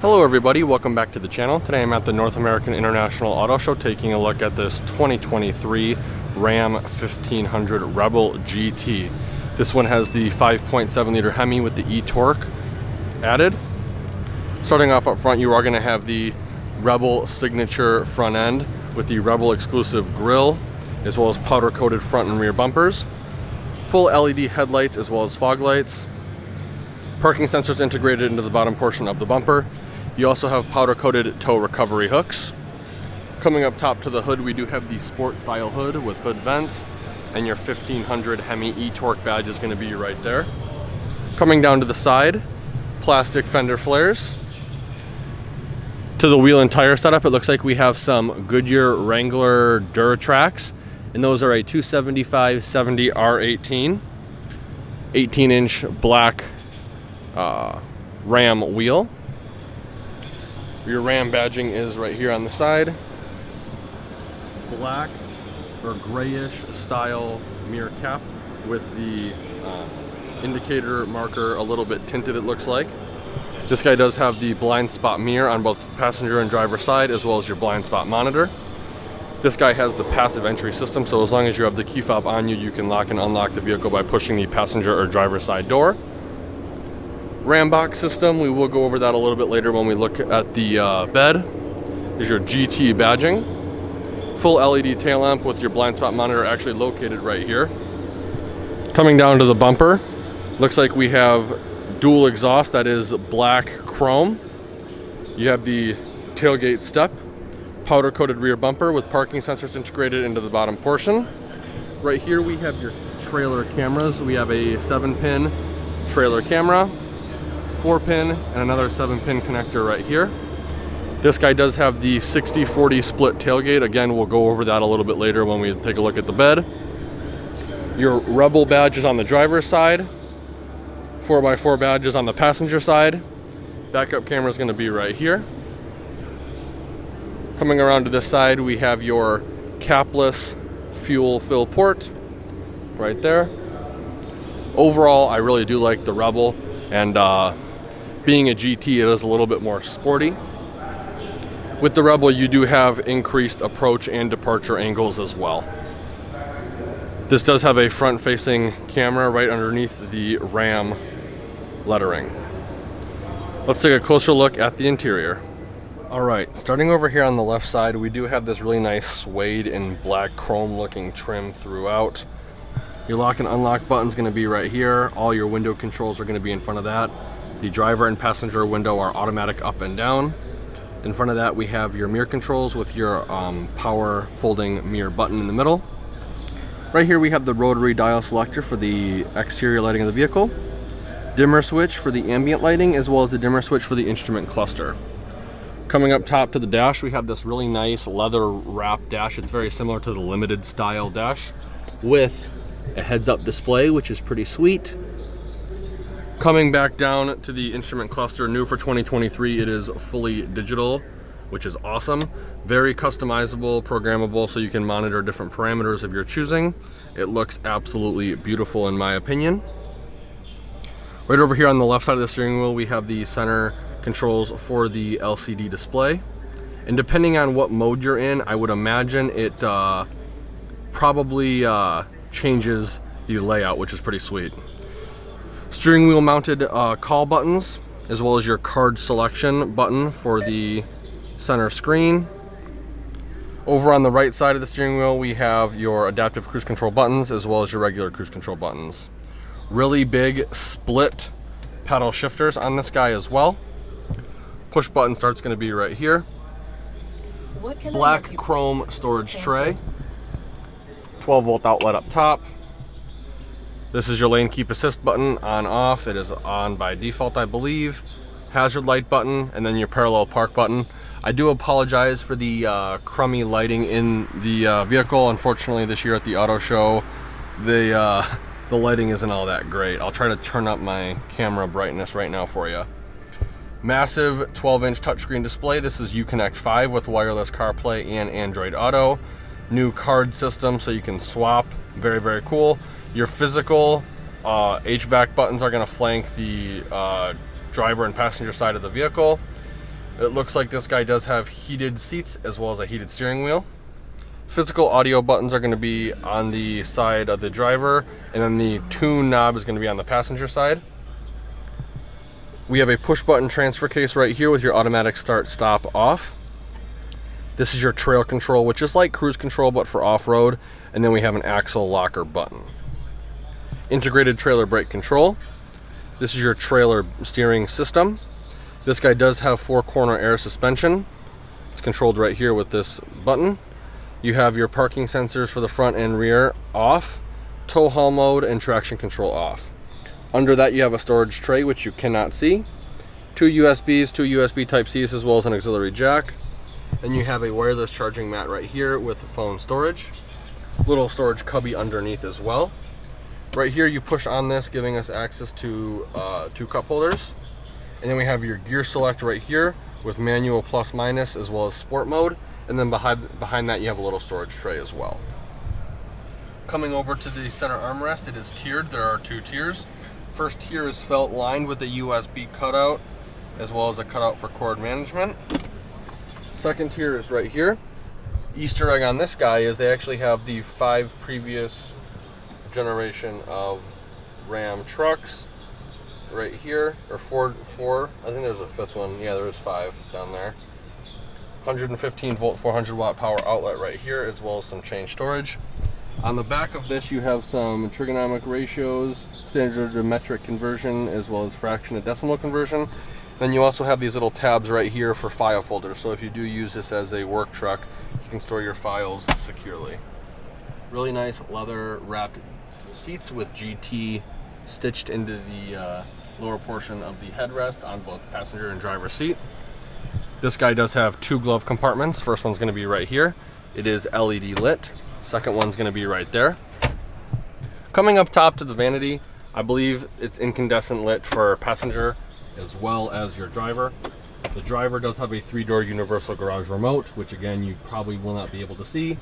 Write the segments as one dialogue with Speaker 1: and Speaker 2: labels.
Speaker 1: Hello everybody, welcome back to the channel. Today I'm at the North American International Auto Show taking a look at this 2023 Ram 1500 Rebel GT. This one has the 5.7 liter Hemi with the e-torque added. Starting off up front, you are going to have the Rebel signature front end with the Rebel exclusive grille, as well as powder coated front and rear bumpers. Full LED headlights as well as fog lights. Parking sensors integrated into the bottom portion of the bumper. You also have powder-coated tow recovery hooks. Coming up top to the hood, we do have the sport-style hood with hood vents, and your 1500 Hemi e-torque badge is going to be right there. Coming down to the side, plastic fender flares. To the wheel and tire setup, it looks like we have some Goodyear Wrangler Duratracs, and those are a 275/70 R18, 18-inch black Ram wheel. Your Ram badging is right here on the side. Black or grayish style mirror cap with the indicator marker a little bit tinted, it looks like. This guy does have the blind spot mirror on both passenger and driver side, as well as your blind spot monitor. This guy has the passive entry system, so as long as you have the key fob on you, you can lock and unlock the vehicle by pushing the passenger or driver side door. Ram box system, we will go over that a little bit later when we look at the bed. Is your GT badging. Full LED tail lamp with your blind spot monitor actually located right here. Coming down to the bumper, looks like we have dual exhaust that is black chrome. You have the tailgate step, powder coated rear bumper with parking sensors integrated into the bottom portion. Right here we have your trailer cameras. We have a 7-pin trailer camera, 4-pin, and another 7-pin connector right here. This guy does have the 60/40 split tailgate. Again, we'll go over that a little bit later when we take a look at the bed. Your Rebel badge is on the driver's side, 4x4 badge is on the passenger side. Backup camera is going to be right here. Coming around to this side, we have your capless fuel fill port right there. Overall, I really do like the Rebel, and being a GT, it is a little bit more sporty. With the Rebel, you do have increased approach and departure angles as well. This does have a front-facing camera right underneath the Ram lettering. Let's take a closer look at the interior. All right, starting over here on the left side, we do have this really nice suede and black chrome looking trim throughout. Your lock and unlock button is going to be right here. All your window controls are going to be in front of that. The driver and passenger window are automatic up and down. In front of that, we have your mirror controls with your power folding mirror button in the middle. Right here, we have the rotary dial selector for the exterior lighting of the vehicle, dimmer switch for the ambient lighting, as well as the dimmer switch for the instrument cluster. Coming up top to the dash, we have this really nice leather wrap dash. It's very similar to the limited style dash with a heads-up display, which is pretty sweet. Coming back down to the instrument cluster, new for 2023, it is fully digital, which is awesome. Very customizable, programmable, so you can monitor different parameters of your choosing. It looks absolutely beautiful in my opinion. Right over here on the left side of the steering wheel, we have the center controls for the LCD display. And depending on what mode you're in, I would imagine it probably changes the layout, which is pretty sweet. Steering wheel mounted call buttons, as well as your card selection button for the center screen. Over on the right side of the steering wheel, we have your adaptive cruise control buttons, as well as your regular cruise control buttons. Really big split paddle shifters on this guy as well. Push button start's going to be right here. Black chrome storage tray. 12-volt outlet up top. This is your lane keep assist button, on off. It is on by default, I believe. Hazard light button, and then your parallel park button. I do apologize for the crummy lighting in the vehicle. Unfortunately, this year at the auto show, the lighting isn't all that great. I'll try to turn up my camera brightness right now for you. Massive 12-inch touchscreen display. This is Uconnect 5 with wireless CarPlay and Android Auto. New card system so you can swap. Very, very cool. Your physical HVAC buttons are going to flank the driver and passenger side of the vehicle. It looks like this guy does have heated seats as well as a heated steering wheel. Physical audio buttons are going to be on the side of the driver, and then the tune knob is going to be on the passenger side. We have a push button transfer case right here with your automatic start stop off. This is your trail control, which is like cruise control but for off-road, and then we have an axle locker button. Integrated trailer brake control. This is your trailer steering system. This guy does have 4-corner air suspension. It's controlled right here with this button. You have your parking sensors for the front and rear off, tow haul mode, and traction control off. Under that you have a storage tray, which you cannot see. 2 USBs, 2 USB Type-Cs, as well as an auxiliary jack. And you have a wireless charging mat right here with phone storage. Little storage cubby underneath as well. Right here you push on this, giving us access to 2 cup holders. And then we have your gear select right here with manual plus minus as well as sport mode. And then behind that you have a little storage tray as well. Coming over to the center armrest, it is tiered. There are 2 tiers. First tier is felt lined with a USB cutout as well as a cutout for cord management. Second tier is right here. Easter egg on this guy is they actually have the 5 previous generation of Ram trucks right here, or four. I think there's a 5th one. Yeah, there is 5 down there. 115 volt 400 watt power outlet right here, as well as some chain storage. On the back of this you have some trigonomic ratios, standard to metric conversion, as well as fraction to decimal conversion. Then you also have these little tabs right here for file folders, so if you do use this as a work truck, you can store your files securely. Really nice leather wrapped seats with GT stitched into the lower portion of the headrest on both passenger and driver seat. This guy does have 2 glove compartments. First one's going to be right here. It is LED lit. Second one's going to be right there. Coming up top to the vanity, I believe it's incandescent lit for passenger as well as your driver. The driver does have a 3-door universal garage remote, which again you probably will not be able to see.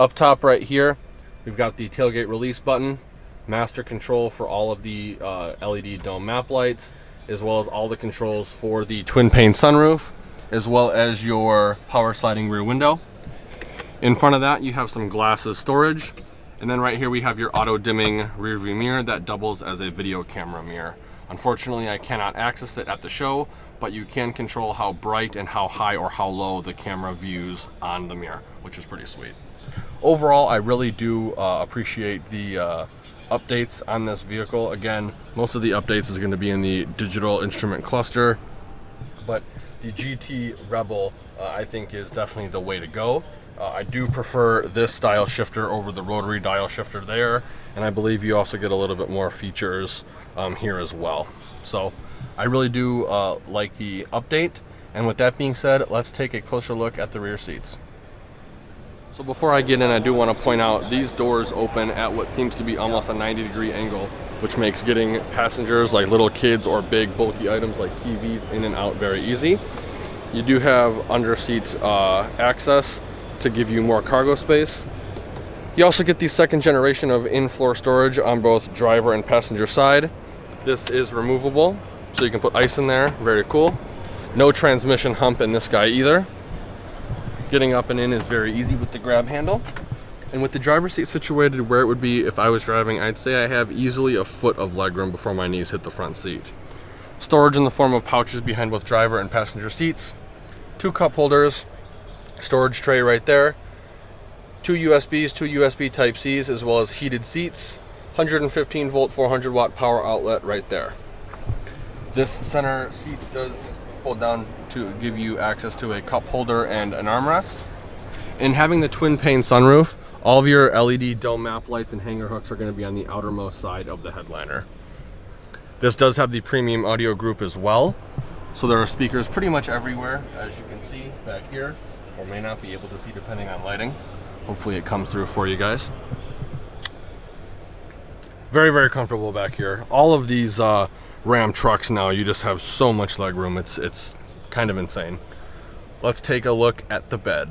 Speaker 1: Up top right here, we've got the tailgate release button, master control for all of the LED dome map lights, as well as all the controls for the twin pane sunroof, as well as your power sliding rear window. In front of that you have some glasses storage, and then right here we have your auto dimming rear view mirror that doubles as a video camera mirror. Unfortunately I cannot access it at the show, but you can control how bright and how high or how low the camera views on the mirror, which is pretty sweet. Overall, I really do appreciate the updates on this vehicle. Again, most of the updates is going to be in the digital instrument cluster, but the GT Rebel I think is definitely the way to go. I do prefer this style shifter over the rotary dial shifter there, and I believe you also get a little bit more features here as well. So I really do like the update, and with that being said, let's take a closer look at the rear seats. So before I get in, I do want to point out these doors open at what seems to be almost a 90-degree angle, which makes getting passengers like little kids or big bulky items like TVs in and out very easy. You do have under seat access to give you more cargo space. You also get the 2nd generation of in-floor storage on both driver and passenger side. This is removable, so you can put ice in there. Very cool. No transmission hump in this guy either. Getting up and in is very easy with the grab handle. And with the driver's seat situated where it would be if I was driving, I'd say I have easily a foot of legroom before my knees hit the front seat. Storage in the form of pouches behind both driver and passenger seats. 2 cup holders. Storage tray right there. 2 USBs, 2 USB Type-Cs, as well as heated seats. 115 volt 400 watt power outlet right there. This center seat does fold down to give you access to a cup holder and an armrest. And having the twin pane sunroof, all of your LED dome map lights and hanger hooks are going to be on the outermost side of the headliner. This does have the premium audio group as well, so there are speakers pretty much everywhere, as you can see back here, or may not be able to see depending on lighting. Hopefully it comes through for you guys. Very, very comfortable back here. All of these Ram trucks now, you just have so much leg room. It's kind of insane. Let's take a look at the bed.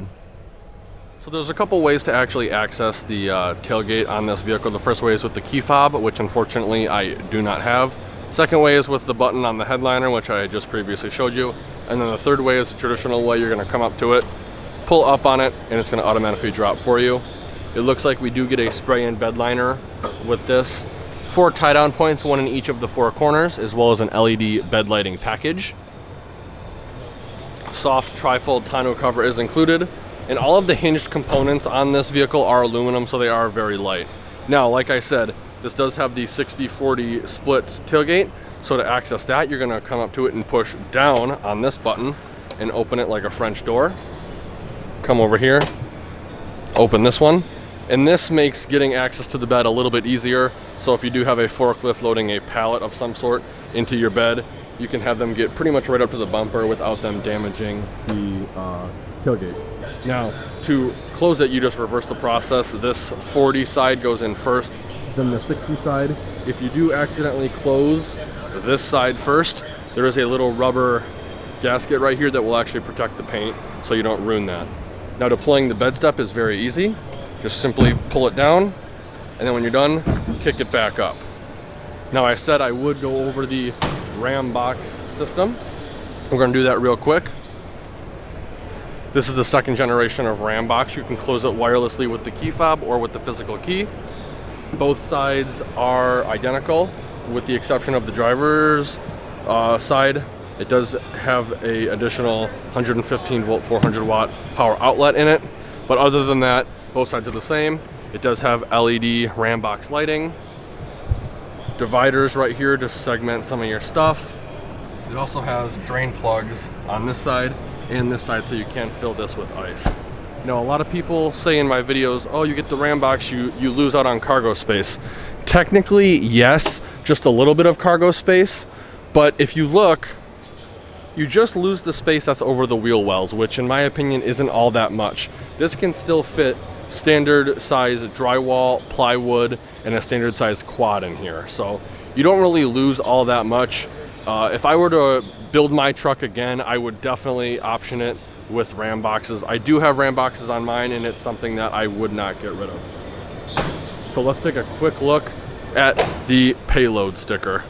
Speaker 1: So there's a couple ways to actually access the tailgate on this vehicle. The first way is with the key fob, which unfortunately I do not have. Second way is with the button on the headliner, which I just previously showed you. And then the third way is the traditional way. You're gonna come up to it, pull up on it, and it's gonna automatically drop for you. It looks like we do get a spray-in bed liner with this. 4 tie-down points, 1 in each of the 4 corners, as well as an LED bed lighting package. Soft trifold tonneau cover is included, and all of the hinged components on this vehicle are aluminum, so they are very light. Now, like I said, this does have the 60/40 split tailgate, so to access that, you're gonna come up to it and push down on this button and open it like a French door. Come over here, open this one, and this makes getting access to the bed a little bit easier. So if you do have a forklift loading a pallet of some sort into your bed, you can have them get pretty much right up to the bumper without them damaging the tailgate. Now, to close it, you just reverse the process. This 40 side goes in first, then the 60 side. If you do accidentally close this side first, there is a little rubber gasket right here that will actually protect the paint so you don't ruin that. Now, deploying the bed step is very easy. Just simply pull it down, and then when you're done, kick it back up. Now, I said I would go over the RAM box system. We're gonna do that real quick. This is the 2nd generation of RAM box. You can close it wirelessly with the key fob or with the physical key. Both sides are identical with the exception of the driver's side. It does have a additional 115 volt 400 watt power outlet in it, but other than that, both sides are the same. It does have LED RAM box lighting, dividers right here to segment some of your stuff. It also has drain plugs on this side and this side, so you can fill this with ice. You know, a lot of people say in my videos, oh, you get the RAM box, you lose out on cargo space. Technically, yes, just a little bit of cargo space, but if you look, you just lose the space that's over the wheel wells, which in my opinion isn't all that much. This can still fit standard size drywall, plywood, and a standard size quad in here. So you don't really lose all that much. If I were to build my truck again, I would definitely option it with RAM boxes. I do have RAM boxes on mine, and it's something that I would not get rid of. So let's take a quick look at the payload sticker.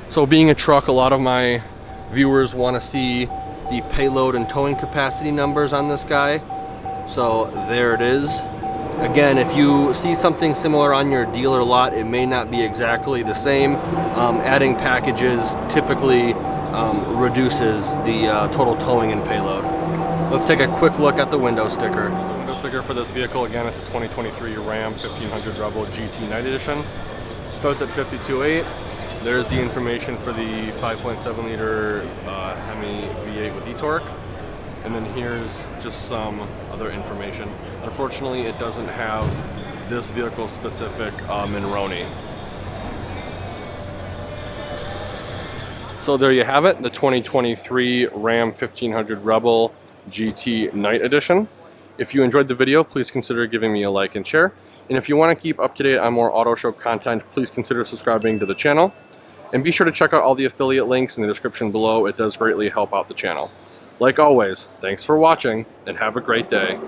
Speaker 1: So being a truck, a lot of my viewers want to see the payload and towing capacity numbers on this guy. So there it is. Again, if you see something similar on your dealer lot, it may not be exactly the same. Adding packages typically reduces the total towing and payload. Let's take a quick look at the window sticker. So the window sticker for this vehicle, again, it's a 2023 Ram 1500 Rebel GT Night Edition. Starts at 52.8. There's the information for the 5.7 liter Hemi V8 with e-torque. And then here's just some other information. Unfortunately, it doesn't have this vehicle specific Monroney. So there you have it, the 2023 Ram 1500 Rebel GT Night Edition. If you enjoyed the video, please consider giving me a like and share. And if you want to keep up to date on more auto show content, please consider subscribing to the channel. And be sure to check out all the affiliate links in the description below. It does greatly help out the channel. Like always, thanks for watching and have a great day.